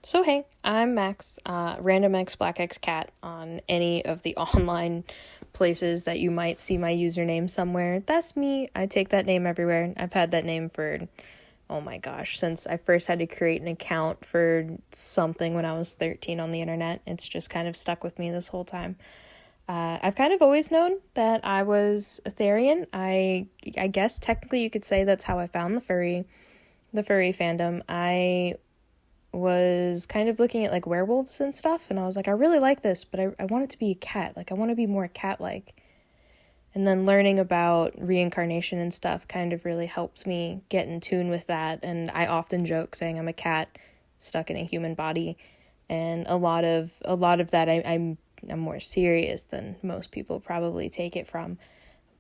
So hey, I'm Max, Random X Black X Cat on any of the online places that you might see my username somewhere. That's me. I take that name everywhere. I've had that name for, oh my gosh, since I first had to create an account for something when I was 13 on the internet. It's just kind of stuck with me this whole time. I've kind of always known that I was a Therian. I guess technically you could say that's how I found the furry fandom. I was kind of looking at like werewolves and stuff, and I was like, I really like this, but I want it to be a cat. Like, I want to be more cat-like. And then learning about reincarnation and stuff kind of really helped me get in tune with that. And I often joke saying I'm a cat stuck in a human body, and a lot of that I'm more serious than most people probably take it from.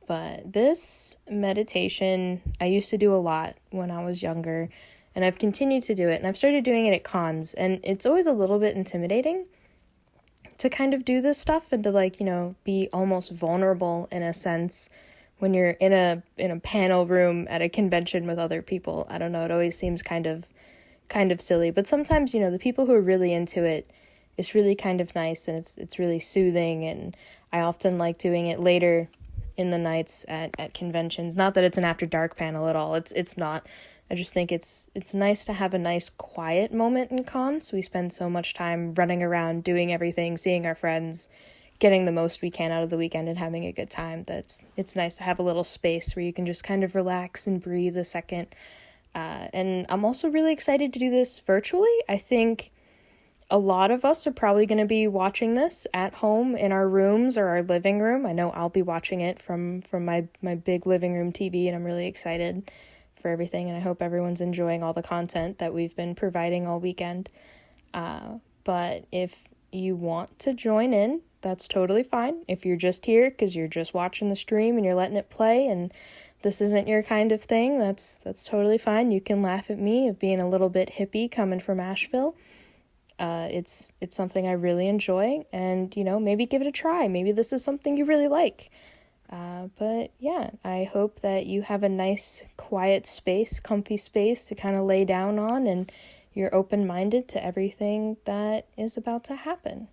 But this meditation I used to do a lot when I was younger, and I've continued to do it, and I've started doing it at cons, and it's always a little bit intimidating to kind of do this stuff and to be almost vulnerable in a sense when you're in a panel room at a convention with other people. I don't know, it always seems kind of silly, but sometimes, the people who are really into it, it's really kind of nice, and it's really soothing, and I often like doing it later in the nights at conventions. Not that it's an after dark panel at all. It's not. I just think it's nice to have a nice quiet moment in cons. We spend so much time running around, doing everything, seeing our friends, getting the most we can out of the weekend and having a good time. It's nice to have a little space where you can just kind of relax and breathe a second. And I'm also really excited to do this virtually. I think a lot of us are probably going to be watching this at home in our rooms or our living room. I know I'll be watching it from my big living room TV, and I'm really excited for everything, and I hope everyone's enjoying all the content that we've been providing all weekend. But if you want to join in, that's totally fine. If you're just here because you're just watching the stream and you're letting it play and this isn't your kind of thing, that's totally fine. You can laugh at me of being a little bit hippie coming from Asheville. It's something I really enjoy, and maybe give it a try. Maybe this is something you really like. But yeah, I hope that you have a nice, quiet space, comfy space to kind of lay down on, and you're open-minded to everything that is about to happen.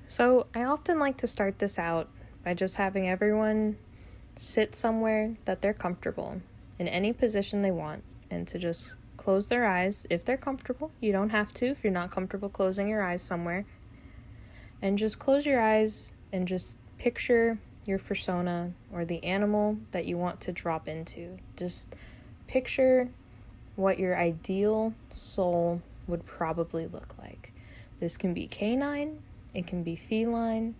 So I often like to start this out by just having everyone sit somewhere that they're comfortable in any position they want, and to just close their eyes if they're comfortable. You don't have to if you're not comfortable closing your eyes somewhere. And just close your eyes and just picture your fursona or the animal that you want to drop into. Just picture what your ideal soul would probably look like. This can be canine, it can be feline,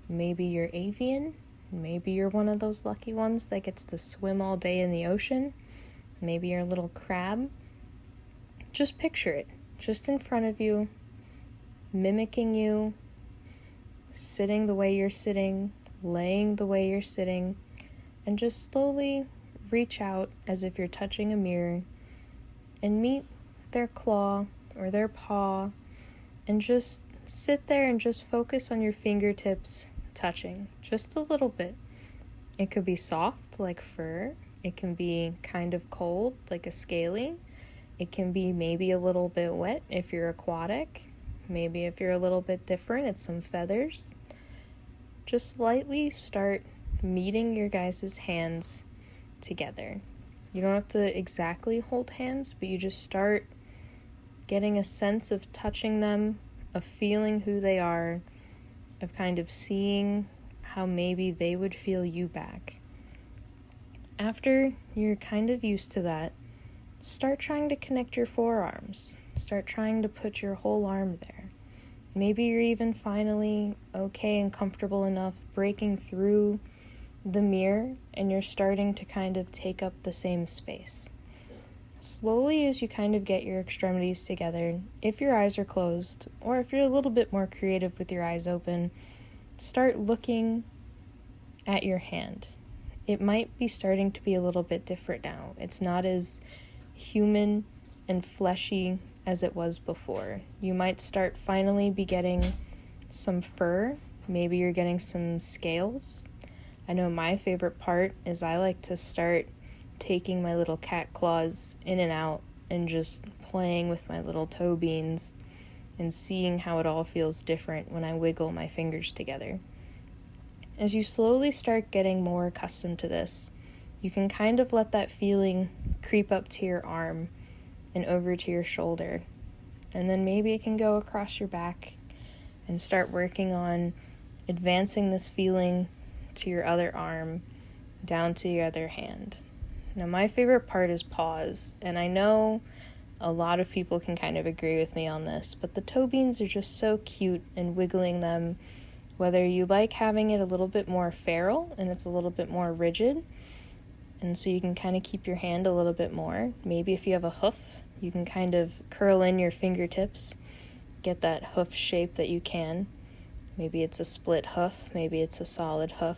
maybe you're avian, maybe you're one of those lucky ones that gets to swim all day in the ocean, maybe you're a little crab. Just picture it, just in front of you, mimicking you, sitting the way you're sitting, laying the way you're sitting, and just slowly reach out as if you're touching a mirror and meet their claw or their paw, and just sit there and just focus on your fingertips touching just a little bit. It could be soft like fur, it can be kind of cold like a scaly, it can be maybe a little bit wet if you're aquatic. Maybe if you're a little bit different, it's some feathers. Just lightly start meeting your guys' hands together. You don't have to exactly hold hands, but you just start getting a sense of touching them, of feeling who they are, of kind of seeing how maybe they would feel you back. After you're kind of used to that, start trying to connect your forearms. Start trying to put your whole arm there. Maybe you're even finally okay and comfortable enough breaking through the mirror, and you're starting to kind of take up the same space. Slowly, as you kind of get your extremities together, if your eyes are closed, or if you're a little bit more creative with your eyes open, start looking at your hand. It might be starting to be a little bit different now. It's not as human and fleshy as it was before. You might start finally be getting some fur. Maybe you're getting some scales. I know my favorite part is I like to start taking my little cat claws in and out and just playing with my little toe beans and seeing how it all feels different when I wiggle my fingers together. As you slowly start getting more accustomed to this, you can kind of let that feeling creep up to your arm and over to your shoulder. And then maybe it can go across your back and start working on advancing this feeling to your other arm, down to your other hand. Now, my favorite part is paws, and I know a lot of people can kind of agree with me on this, but the toe beans are just so cute, and wiggling them, whether you like having it a little bit more feral and it's a little bit more rigid, and so you can kind of keep your hand a little bit more. Maybe if you have a hoof, you can kind of curl in your fingertips, get that hoof shape that you can. Maybe it's a split hoof, maybe it's a solid hoof.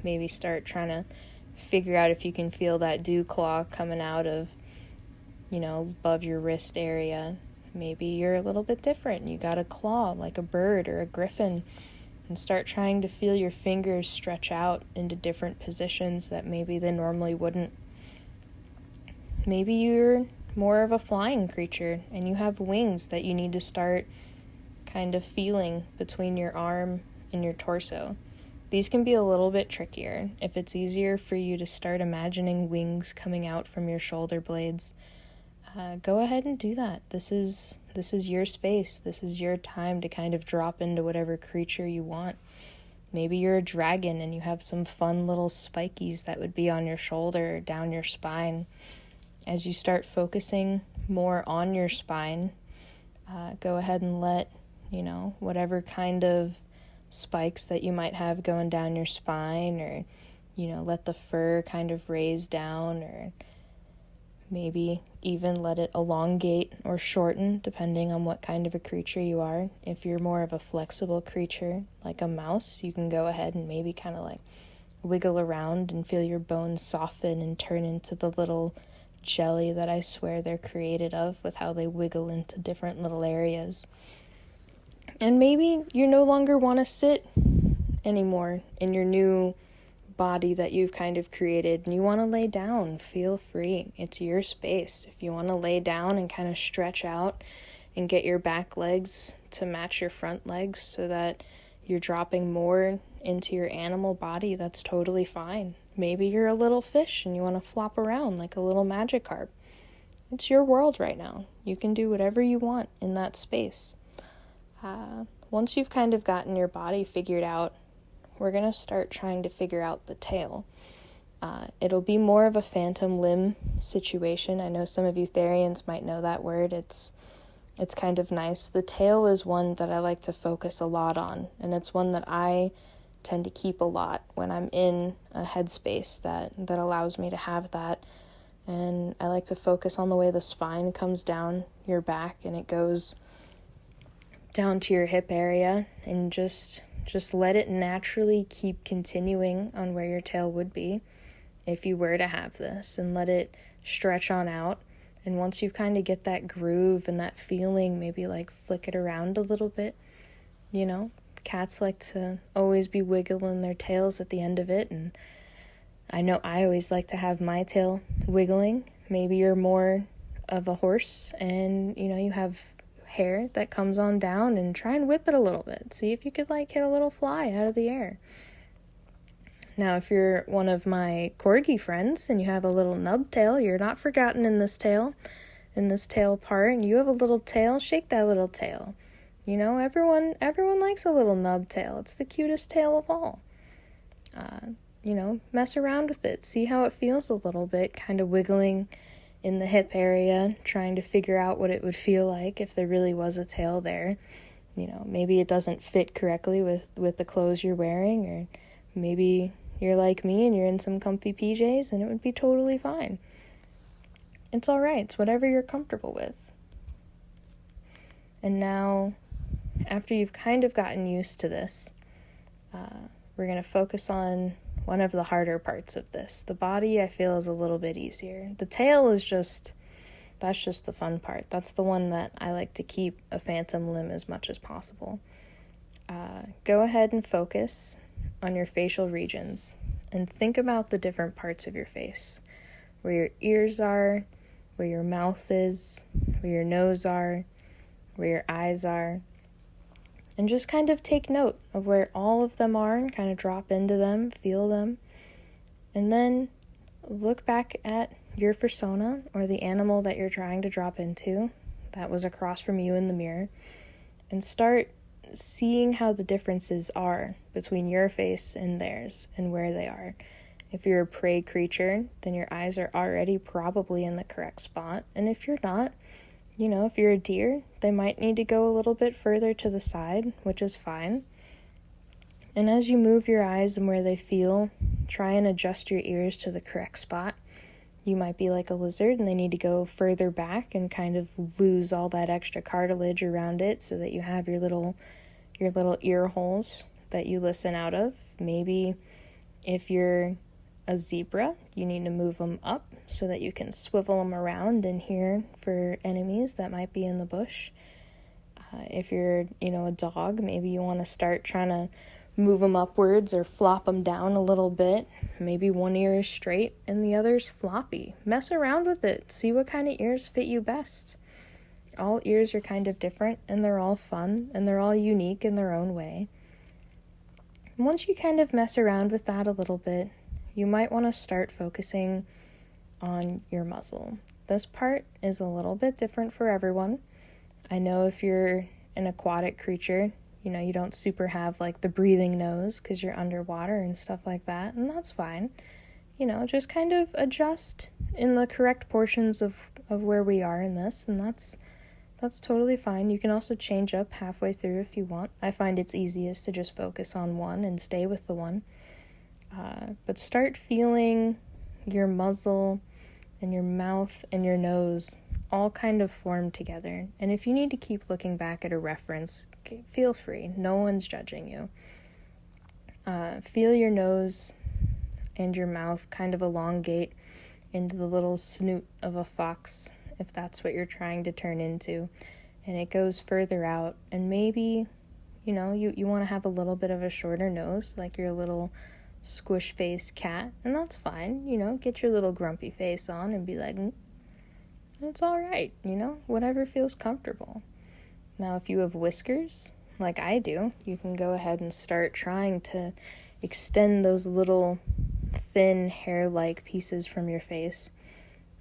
Maybe start trying to figure out if you can feel that dew claw coming out of, above your wrist area. Maybe you're a little bit different. You got a claw like a bird or a griffin, and start trying to feel your fingers stretch out into different positions that maybe they normally wouldn't. Maybe you're more of a flying creature and you have wings that you need to start kind of feeling between your arm and your torso. These can be a little bit trickier. If it's easier for you to start imagining wings coming out from your shoulder blades, go ahead and do that. This is your space. This is your time to kind of drop into whatever creature you want. Maybe you're a dragon and you have some fun little spikies that would be on your shoulder or down your spine. As you start focusing more on your spine, go ahead and let, whatever kind of spikes that you might have going down your spine, or, let the fur kind of raise down, or maybe even let it elongate or shorten depending on what kind of a creature you are. If you're more of a flexible creature like a mouse, you can go ahead and maybe kind of like wiggle around and feel your bones soften and turn into the little jelly that I swear they're created of, with how they wiggle into different little areas. And maybe you no longer want to sit anymore in your new body that you've kind of created, and you want to lay down. Feel free. It's your space. If you want to lay down and kind of stretch out and get your back legs to match your front legs so that you're dropping more into your animal body, that's totally fine. Maybe you're a little fish and you want to flop around like a little Magikarp. It's your world right now. You can do whatever you want in that space. Once you've kind of gotten your body figured out, we're going to start trying to figure out the tail. It'll be more of a phantom limb situation. I know some of you Therians might know that word. It's kind of nice. The tail is one that I like to focus a lot on, and it's one that I tend to keep a lot when I'm in a headspace that allows me to have that. And I like to focus on the way the spine comes down your back and it goes down to your hip area, and just let it naturally keep continuing on where your tail would be if you were to have this, and let it stretch on out. And once you kind of get that groove and that feeling, maybe like flick it around a little bit. Cats like to always be wiggling their tails at the end of it, and I know I always like to have my tail wiggling. Maybe you're more of a horse and you have hair that comes on down, and try and whip it a little bit. See if you could like hit a little fly out of the air. Now, if you're one of my corgi friends and you have a little nub tail, you're not forgotten in this tail part, and you have a little tail, shake that little tail. Everyone likes a little nub tail. It's the cutest tail of all. Mess around with it. See how it feels a little bit, kind of wiggling in the hip area, trying to figure out what it would feel like if there really was a tail there. Maybe it doesn't fit correctly with the clothes you're wearing, or maybe you're like me and you're in some comfy PJs and it would be totally fine. It's all right. It's whatever you're comfortable with. And now, after you've kind of gotten used to this, we're going to focus on one of the harder parts of this. The body, I feel, is a little bit easier. The tail is that's just the fun part. That's the one that I like to keep a phantom limb as much as possible. Go ahead and focus on your facial regions and think about the different parts of your face, where your ears are, where your mouth is, where your nose are, where your eyes are. And just kind of take note of where all of them are and kind of drop into them, feel them. And then look back at your fursona, or the animal that you're trying to drop into that was across from you in the mirror, and start seeing how the differences are between your face and theirs and where they are. If you're a prey creature, then your eyes are already probably in the correct spot. And if you're not, if you're a deer, they might need to go a little bit further to the side, which is fine. And as you move your eyes and where they feel, try and adjust your ears to the correct spot. You might be like a lizard and they need to go further back and kind of lose all that extra cartilage around it so that you have your little ear holes that you listen out of. Maybe if you're a zebra, you need to move them up so that you can swivel them around and hear for enemies that might be in the bush. If you're, a dog, maybe you want to start trying to move them upwards or flop them down a little bit. Maybe one ear is straight and the other's floppy. Mess around with it. See what kind of ears fit you best. All ears are kind of different, and they're all fun, and they're all unique in their own way. Once you kind of mess around with that a little bit, you might want to start focusing on your muzzle. This part is a little bit different for everyone. I know if you're an aquatic creature, you don't super have like the breathing nose because you're underwater and stuff like that, and that's fine. Just kind of adjust in the correct portions of where we are in this, and that's totally fine. You can also change up halfway through if you want. I find it's easiest to just focus on one and stay with the one. But start feeling your muzzle and your mouth and your nose all kind of form together. And if you need to keep looking back at a reference, feel free. No one's judging you. Feel your nose and your mouth kind of elongate into the little snoot of a fox, if that's what you're trying to turn into. And it goes further out. And maybe, you want to have a little bit of a shorter nose, like your little squish-faced cat. And that's fine. Get your little grumpy face on and be like, it's all right, whatever feels comfortable. Now, if you have whiskers, like I do, you can go ahead and start trying to extend those little thin hair-like pieces from your face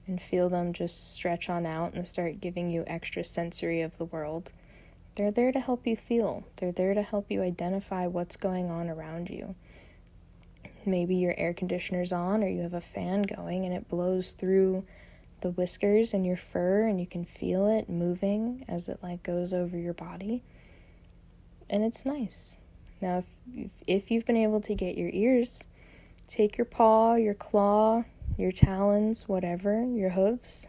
and feel them just stretch on out and start giving you extra sensory of the world. They're there to help you feel. They're there to help you identify what's going on around you. Maybe your air conditioner's on, or you have a fan going and it blows through the whiskers and your fur, and you can feel it moving as it goes over your body, and it's nice. Now if you've been able to get your ears, take your paw, your claw, your talons, whatever, your hooves,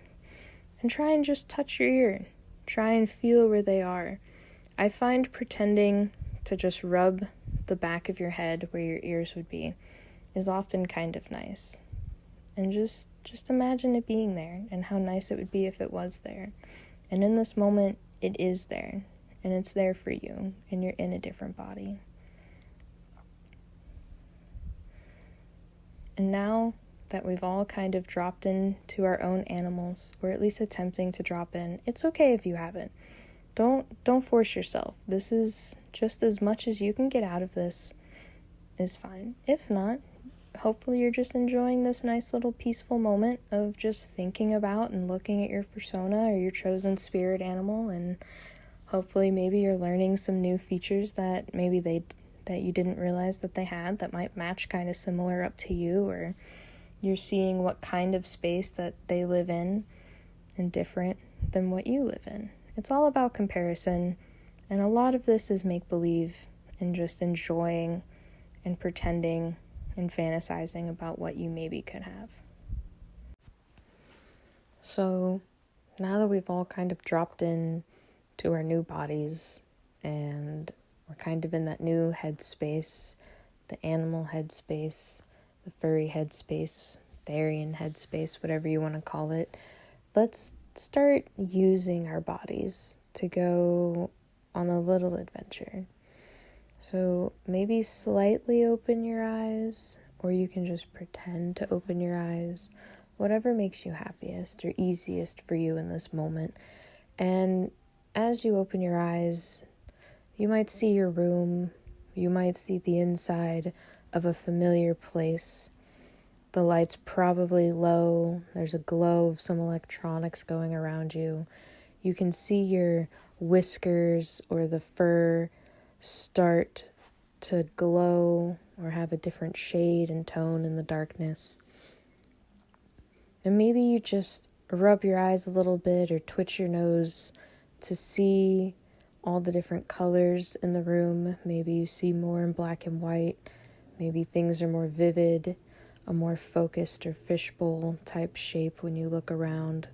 and try and just touch your ear. Try and feel where they are. I find pretending to just rub the back of your head where your ears would be is often kind of nice. And just imagine it being there and how nice it would be if it was there. And in this moment, it is there. And it's there for you. And you're in a different body. And now that we've all kind of dropped into our own animals, or at least attempting to drop in, it's okay if you haven't. Don't force yourself. This is just as much as you can get out of this is fine. If not, hopefully you're just enjoying this nice little peaceful moment of just thinking about and looking at your fursona or your chosen spirit animal, and hopefully maybe you're learning some new features that maybe that you didn't realize that they had that might match kind of similar up to you, or you're seeing what kind of space that they live in and different than what you live in. It's all about comparison, and a lot of this is make-believe and just enjoying and pretending and fantasizing about what you maybe could have. So now that we've all kind of dropped in to our new bodies and we're kind of in that new headspace, the animal headspace, the furry headspace, Therian headspace, whatever you want to call it, let's start using our bodies to go on a little adventure. So maybe slightly open your eyes, or you can just pretend to open your eyes, whatever makes you happiest or easiest for you in this moment. And as you open your eyes, you might see your room, you might see the inside of a familiar place. The light's probably low, there's a glow of some electronics going around you. You can see your whiskers or the fur start to glow or have a different shade and tone in the darkness. And maybe you just rub your eyes a little bit or twitch your nose to see all the different colors in the room. Maybe you see more in black and white. Maybe things are more vivid, a more focused or fishbowl type shape when you look around.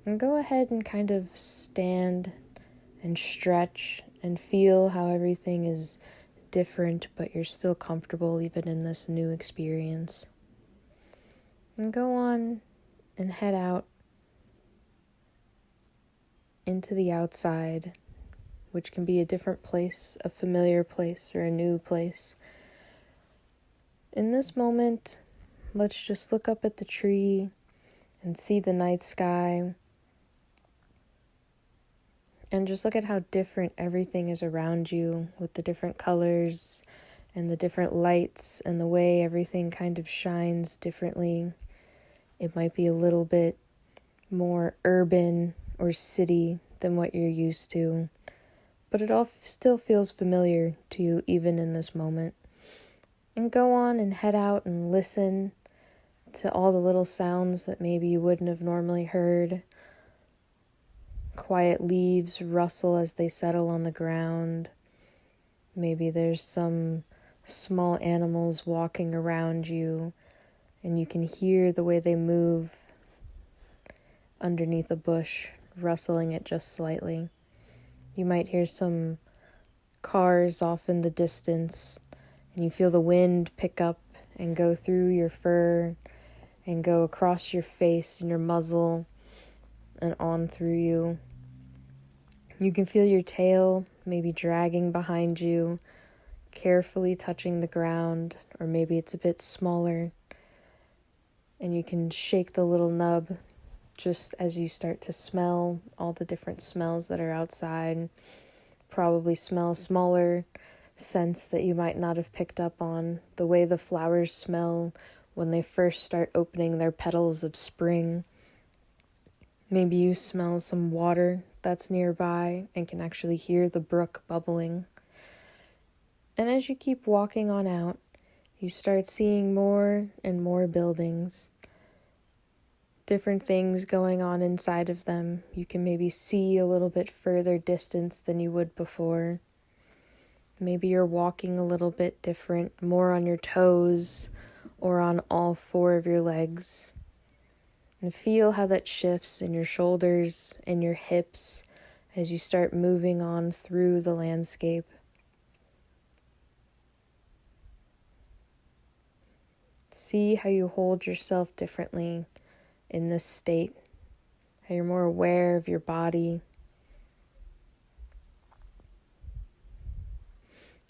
And go ahead and kind of stand and stretch and feel how everything is different, but you're still comfortable even in this new experience. And go on and head out into the outside, which can be a different place, a familiar place, or a new place. In this moment, let's just look up at the tree and see the night sky. And just look at how different everything is around you with the different colors and the different lights and the way everything kind of shines differently. It might be a little bit more urban or city than what you're used to, but it all still feels familiar to you even in this moment. And go on and head out and listen to all the little sounds that maybe you wouldn't have normally heard. Quiet leaves rustle as they settle on the ground. Maybe there's some small animals walking around you, and you can hear the way they move underneath a bush, rustling it just slightly. You might hear some cars off in the distance, and you feel the wind pick up and go through your fur and go across your face and your muzzle and on through you. You can feel your tail maybe dragging behind you, carefully touching the ground, or maybe it's a bit smaller, and you can shake the little nub just as you start to smell all the different smells that are outside. Probably smell smaller scents that you might not have picked up on, the way the flowers smell when they first start opening their petals of spring. Maybe you smell some water that's nearby and can actually hear the brook bubbling. And as you keep walking on out, you start seeing more and more buildings, different things going on inside of them. You can maybe see a little bit further distance than you would before. Maybe you're walking a little bit different, more on your toes or on all four of your legs. And feel how that shifts in your shoulders and your hips as you start moving on through the landscape. See how you hold yourself differently in this state, how you're more aware of your body.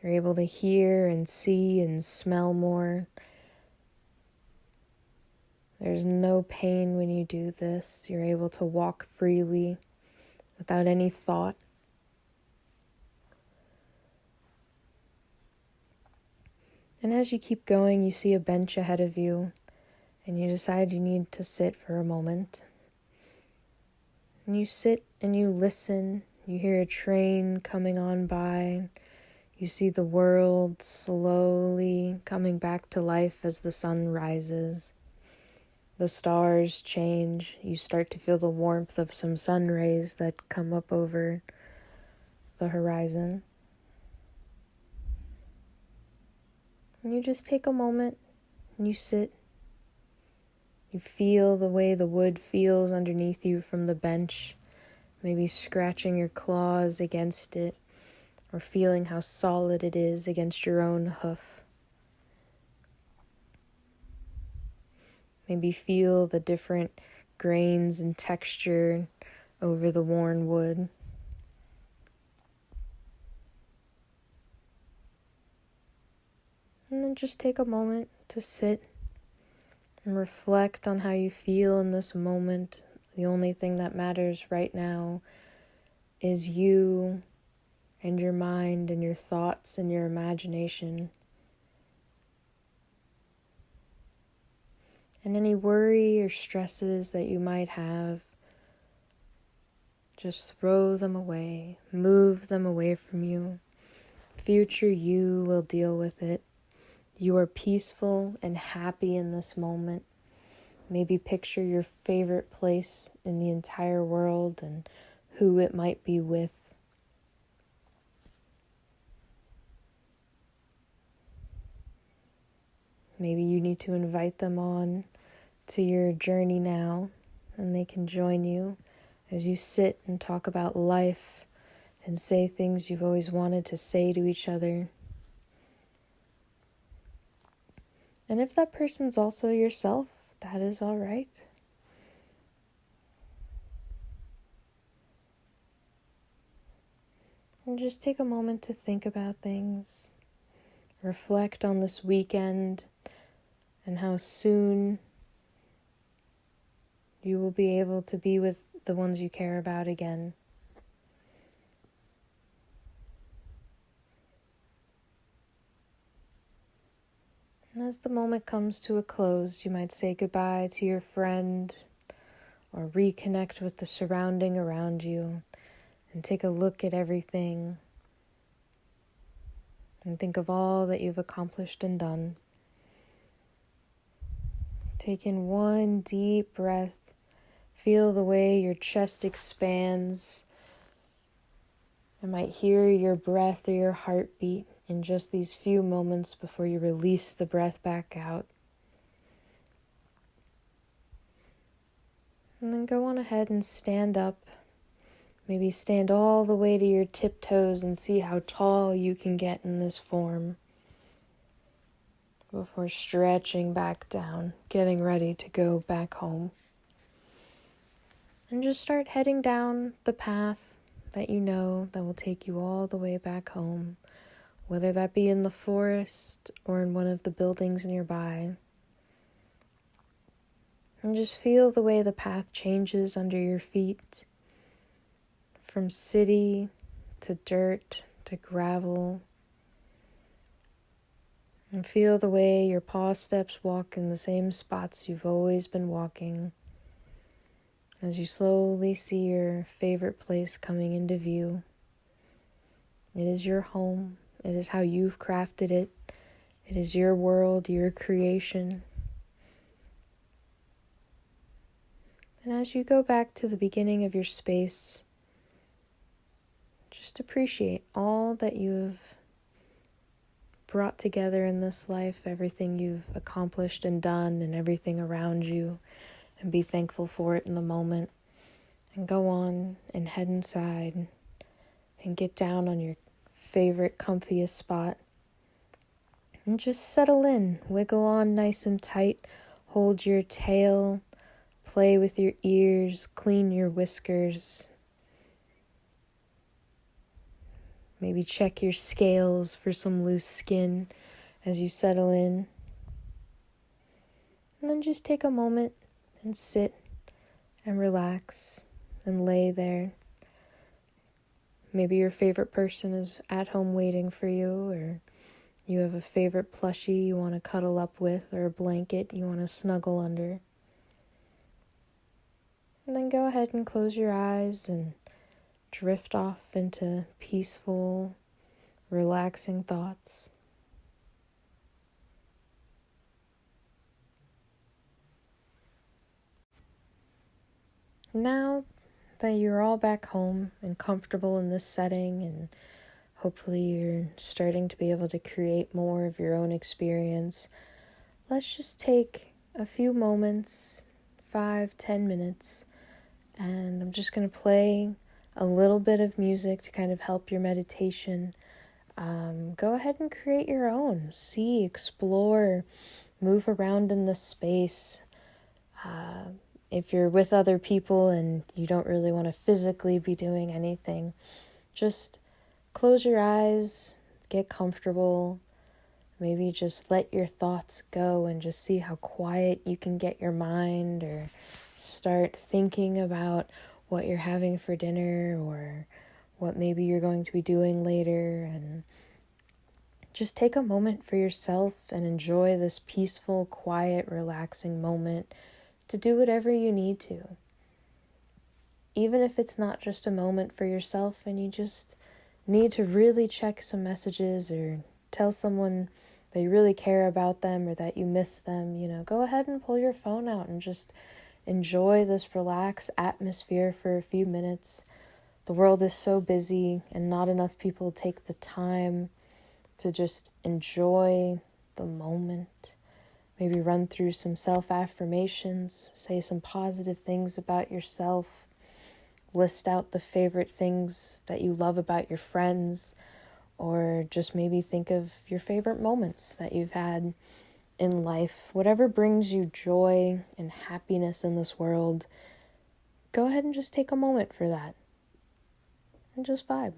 You're able to hear and see and smell more. There's no pain when you do this. You're able to walk freely without any thought. And as you keep going, you see a bench ahead of you, and you decide you need to sit for a moment. And you sit and you listen. You hear a train coming on by. You see the world slowly coming back to life as the sun rises. The stars change. You start to feel the warmth of some sun rays that come up over the horizon. And you just take a moment and you sit. You feel the way the wood feels underneath you from the bench, maybe scratching your claws against it, or feeling how solid it is against your own hoof. Maybe feel the different grains and texture over the worn wood. And then just take a moment to sit And reflect on how you feel in this moment. The only thing that matters right now is you and your mind and your thoughts and your imagination. And any worry or stresses that you might have, just throw them away, move them away from you. Future you will deal with it. You are peaceful and happy in this moment. Maybe picture your favorite place in the entire world and who it might be with. Maybe you need to invite them on to your journey now, and they can join you as you sit and talk about life and say things you've always wanted to say to each other. And if that person's also yourself, that is all right. And just take a moment to think about things. Reflect on this weekend and how soon you will be able to be with the ones you care about again. And as the moment comes to a close, you might say goodbye to your friend or reconnect with the surrounding around you and take a look at everything and think of all that you've accomplished and done. Take in one deep breath. Feel the way your chest expands. I might hear your breath or your heartbeat in just these few moments before you release the breath back out. And then go on ahead and stand up. Maybe stand all the way to your tiptoes and see how tall you can get in this form before stretching back down, getting ready to go back home. And just start heading down the path that you know that will take you all the way back home, whether that be in the forest or in one of the buildings nearby. And just feel the way the path changes under your feet, from city to dirt to gravel. And feel the way your paw steps walk in the same spots you've always been walking, as you slowly see your favorite place coming into view. It is your home. It is how you've crafted it. It is your world, your creation. And as you go back to the beginning of your space, just appreciate all that you've brought together in this life, everything you've accomplished and done, and everything around you, and be thankful for it in the moment. And go on and head inside and get down on your favorite comfiest spot. And just settle in, wiggle on nice and tight, hold your tail, play with your ears, clean your whiskers. Maybe check your scales for some loose skin as you settle in. And then just take a moment and sit and relax and lay there. Maybe your favorite person is at home waiting for you, or you have a favorite plushie you want to cuddle up with, or a blanket you want to snuggle under. And then go ahead and close your eyes and drift off into peaceful, relaxing thoughts. Now that you're all back home and comfortable in this setting, and hopefully you're starting to be able to create more of your own experience, let's just take a few moments, 5-10 minutes, and I'm just going to play a little bit of music to kind of help your meditation. Go ahead and create your own. See, explore, move around in the space. If you're with other people and you don't really want to physically be doing anything, just close your eyes, get comfortable, Maybe just let your thoughts go and just see how quiet you can get your mind, or start thinking about what you're having for dinner or what maybe you're going to be doing later, and just take a moment for yourself and enjoy this peaceful, quiet, relaxing moment to do whatever you need to. Even if it's not just a moment for yourself and you just need to really check some messages or tell someone that you really care about them or that you miss them, go ahead and pull your phone out and just enjoy this relaxed atmosphere for a few minutes. The world is so busy and not enough people take the time to just enjoy the moment. Maybe run through some self-affirmations, say some positive things about yourself, list out the favorite things that you love about your friends, or just maybe think of your favorite moments that you've had in life. Whatever brings you joy and happiness in this world, go ahead and just take a moment for that and just vibe.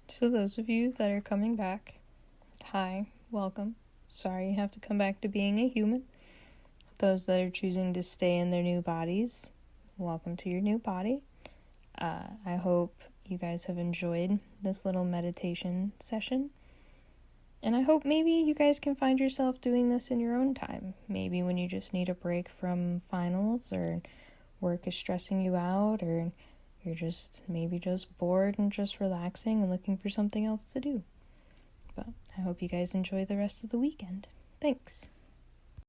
So those of you that are coming back, hi, welcome. Sorry you have to come back to being a human. Those that are choosing to stay in their new bodies, welcome to your new body. I hope you guys have enjoyed this little meditation session. And I hope maybe you guys can find yourself doing this in your own time. Maybe when you just need a break from finals, or work is stressing you out, or you're just bored and just relaxing and looking for something else to do. But I hope you guys enjoy the rest of the weekend. Thanks.